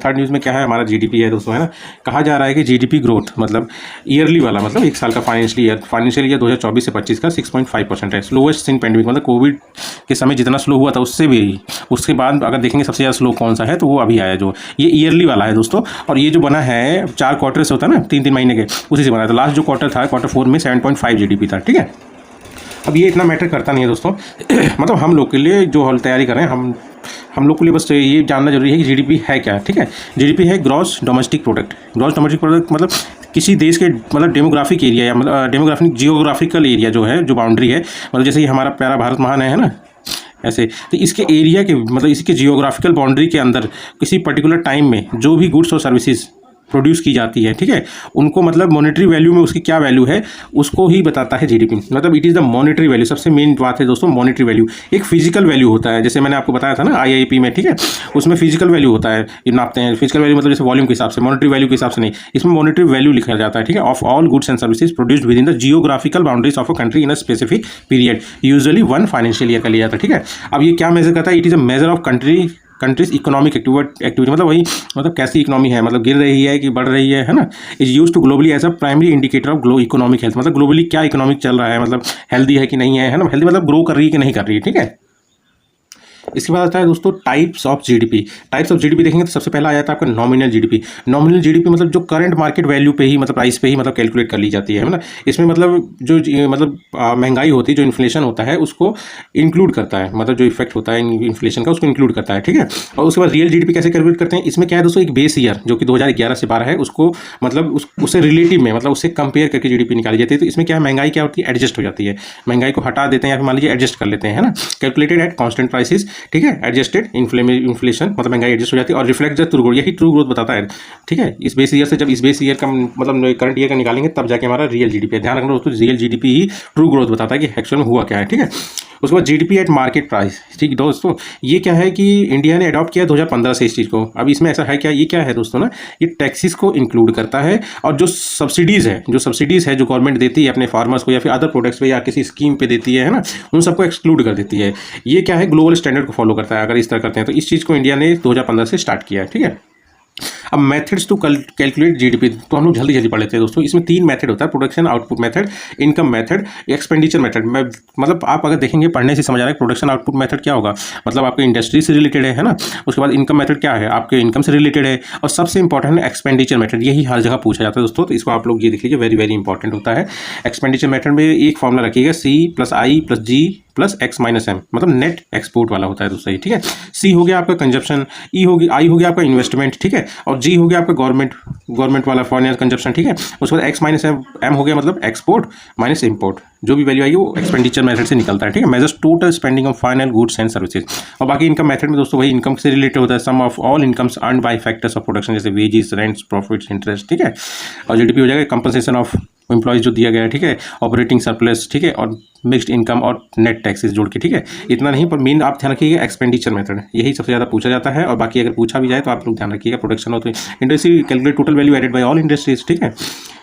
Third news में क्या है, हमारा जीडीपी है दोस्तों, है ना। कहा जा रहा है कि जीडीपी ग्रोथ मतलब ईयरली वाला, मतलब एक साल का फाइनेंशियल ईयर 2024 से 25 का 6.5% है, स्लोएस्ट इन पेंडेमिक, मतलब कोविड के समय जितना स्लो हुआ था उससे भी, उसके बाद अगर देखेंगे सबसे ज़्यादा स्लो कौन सा है तो वो अभी आया जो ये ईयरली वाला है दोस्तों। और ये जो बना है 4 क्वार्टर से होता है ना, 3-3 महीने के, उसी से बना था। लास्ट जो क्वार्टर था Q4 में 7.5 जीडीपी था, ठीक है। अब ये इतना मैटर करता नहीं है दोस्तों मतलब हम लोग के लिए जो हम तैयारी कर रहे हैं, हम लोग के लिए बस ये जानना जरूरी है कि जीडीपी है क्या, ठीक है। जीडीपी है gross domestic product. Gross domestic product मतलब किसी देश के मतलब डेमोग्राफिक एरिया या मतलब डेमोग्राफिक जियोग्राफिकल एरिया जो है, जो बाउंड्री है, मतलब जैसे ये हमारा प्यारा भारत महान है ना, ऐसे तो इसके एरिया के मतलब इसके जियोग्राफिकल बाउंड्री के अंदर किसी पर्टिकुलर टाइम में जो भी गुड्स और सर्विसेज प्रोड्यूस की जाती है, ठीक है, उनको मतलब मॉनेटरी वैल्यू में उसकी क्या वैल्यू है उसको ही बताता है जीडीपी। मतलब it is the monetary value. सबसे मेन बात है दोस्तों मॉनेटरी वैल्यू। एक फिजिकल वैल्यू होता है, जैसे मैंने आपको बताया था ना आईआईपी में, ठीक है, उसमें फिजिकल वैल्यू होता है, ये नापते हैं। फिजिकल वैल्यू मतलब जैसे वॉल्यूम के हिसाब से, मॉनेटरी वैल्यू के हिसाब से नहीं, इसमें मॉनेटरी वैल्यू लिखा जाता है, ठीक है, of all goods and services produced with in the geographical boundaries of a country in a specific period, usually 1 financial year का लिया था, ठीक है। अब ये क्या मेजर करता है? It is a measure of countries economic activity, मतलब वही मतलब कैसी इकोनॉमी है, मतलब गिर रही है कि बढ़ रही है ना। Is use to globally as a primary indicator of economic health, मतलब ग्लोबली क्या इकोनॉमिक चल रहा है, मतलब हेल्दी है कि नहीं है ना, हेल्दी मतलब ग्रो कर रही है कि नहीं कर रही है, ठीक है। इसके बाद आता है दोस्तों types of GDP. Types of GDP देखेंगे तो सबसे पहला आ जाता है आपका नॉमिनल जीडीपी। नॉमिनल जीडीपी मतलब जो करंट मार्केट वैल्यू पे ही, मतलब प्राइस पे ही मतलब कैलकुलेट कर ली जाती है ना। इसमें मतलब जो मतलब महंगाई होती है, जो इन्फ्लेशन होता है उसको इंक्लूड करता है, मतलब जो इफेक्ट होता है इन्फ्लेशन का उसको इंक्लूड करता है, ठीक है। और उसके बाद रियल जीडीपी कैसे कैलकुलेट करते हैं? इसमें क्या है दोस्तों, एक बेस ईयर जो कि 2011 से 12 है, उसको मतलब उससे रिलेटिव में मतलब उससे कंपेयर करके जीडीपी निकाली जाती है। तो इसमें क्या है, महंगाई क्या होती है, एडजस्ट हो जाती है, महंगाई को हटा देते हैं या फिर मान लीजिए एडजस्ट कर लेते हैं, है ना। कैलकुलेटेड एट कॉन्स्टेंट प्राइसेस, ठीक है, एडजस्टेड इन्फ्लेशन मतलब महंगाई एडजस्ट हो जाती है, और रिफ्लेक्ट द ट्रू ग्रोथ, यही ट्रू ग्रोथ बताता है, ठीक है। इस बेस ईयर से जब इस बेस ईयर का मतलब करंट ईयर का निकालेंगे तब जाके हमारा रियल जीडीपी है। ध्यान रखना दोस्तों, रियल जीडीपी ही ट्रू ग्रोथ बताता है कि एक्चुअल में हुआ क्या है, ठीक है। उसके बाद जीडीपी एट मार्केट प्राइस, ठीक है दोस्तों। ये क्या है कि इंडिया ने अडॉप्ट किया 2015 से इस चीज़ को। अब इसमें ऐसा है क्या, ये क्या है दोस्तों ना, ये टैक्सेस को इंक्लूड करता है, और जो सब्सिडीज़ है जो गवर्नमेंट देती है अपने फार्मर्स को या फिर अदर प्रोडक्ट्स पे या किसी स्कीम पे देती है ना, उन सबको एक्सक्लूड कर देती है। ये क्या है, ग्लोबल स्टैंडर्ड को फॉलो करता है अगर इस तरह करते हैं तो। इस चीज़ को इंडिया ने 2015 से स्टार्ट किया है, ठीक है। अब मेथड्स टू कैलकुलेट जीडीपी तो हम लोग जल्दी जल्दी पढ़ लेते हैं दोस्तों। इसमें 3 मेथड होता है, production output method, income method, expenditure method. मतलब आप अगर देखेंगे पढ़ने से समझ आ रहा है प्रोडक्शन आउटपुट मेथड क्या होगा, मतलब आपके इंडस्ट्री से रिलेटेड है ना। उसके बाद इनकम मेथड क्या है, आपके इनकम से रिलेटेड है, और सबसे इंपॉर्टेंट है एक्सपेंडिचर मेथड। यही हर जगह पूछा जाता है दोस्तों, तो इसको आप लोग ये देख लीजिए, वेरी वेरी इंपॉर्टेंट होता है। एक्सपेंडिचर मेथड में एक फॉर्मूला रखिएगा, C+I+G+X-M, मतलब नेट एक्सपोर्ट वाला होता है दोस्तों, ठीक है। सी हो गया आपका कंजप्शन, आई हो गया आपका इन्वेस्टमेंट, ठीक है, और जी हो गया आपका गवर्नमेंट वाला फॉरेन कंजप्शन, ठीक है। उसके बाद X-M हो गया मतलब एक्सपोर्ट माइनस इंपोर्ट, जो भी वैल्यू आएगी वो एक्सपेंडिचर मेथड से निकलता है, ठीक है। Measures total spending of final goods and services. और बाकी इनकम मेथड में दोस्तों वही इनकम से रिलेटेड होता है, sum of all incomes earned by factors of production, जैसे वेजेस, रेंट्स, प्रॉफिट्स, इंटरेस्ट, ठीक है। और जीडीपी हो जाएगा कंपनसेशन ऑफ एम्प्लॉयज जो दिया गया है, ठीक है, ऑपरेटिंग सरप्लस, ठीक है, और मिक्स्ड इनकम और नेट टैक्सेस जोड़ के, ठीक है। इतना नहीं, पर मेन आप ध्यान रखिएगा एक्सपेंडिचर मेथड, यही सबसे ज़्यादा पूछा जाता है। और बाकी अगर पूछा भी जाए तो आप लोग ध्यान रखिएगा प्रोडक्शन हो तो industry calculate total value added by all industries, ठीक है।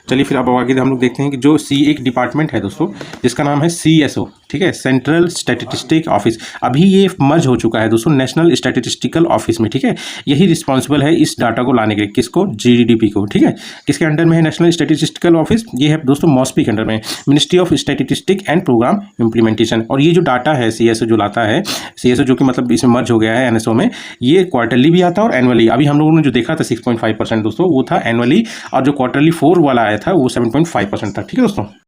चलिए फिर अब आगे हम लोग देखते हैं कि जो एक डिपार्टमेंट है दोस्तों जिसका नाम है CSO, ठीक है, सेंट्रल स्टैटिस्टिक ऑफिस। अभी ये मर्ज हो चुका है दोस्तों नेशनल स्टैटिस्टिकल ऑफिस में, ठीक है। यही रिस्पॉन्सिबल है इस डाटा को लाने के लिए, किसको, जीडीपी को, ठीक है। किसके अंडर में है नेशनल स्टैटिस्टिकल ऑफिस? ये है दोस्तों मॉस्पी के अंडर में, ministry of statistic and programme implementation. और ये जो डाटा है CSO जो लाता है, CSO जो कि मतलब इसमें मर्ज हो गया है NSO में, ये क्वार्टरली भी आता है और एनुअली। अभी हम लोगों ने जो देखा था 6.5% दोस्तों वो था एनुअली, और जो क्वार्टरली 4 वाला आया था वो 7.5% था, ठीक है दोस्तों।